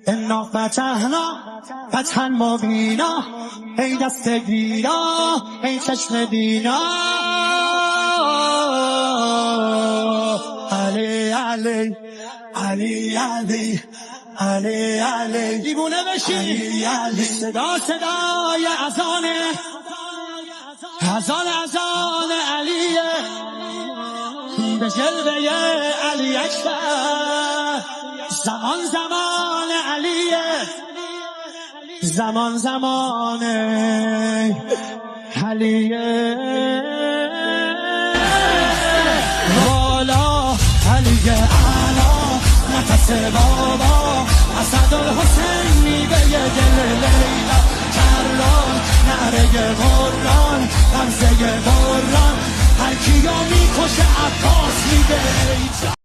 انا فتحنا فتحا مبینا، ای دست گیرا ای چشم بینا. علی علی علی علی علی علی دیوونه بشی. علی علی صدا صدای اذانه، اذان علیه، به جلوه علی اکبر. زمان زمان علیه، زمان زمان علیه. والا علی اعلا نفس بابا، اسدالحسین میوه دل لیلا، کران نعره قرآن غمزه قرآن، هر کیو میکشه عباس میده.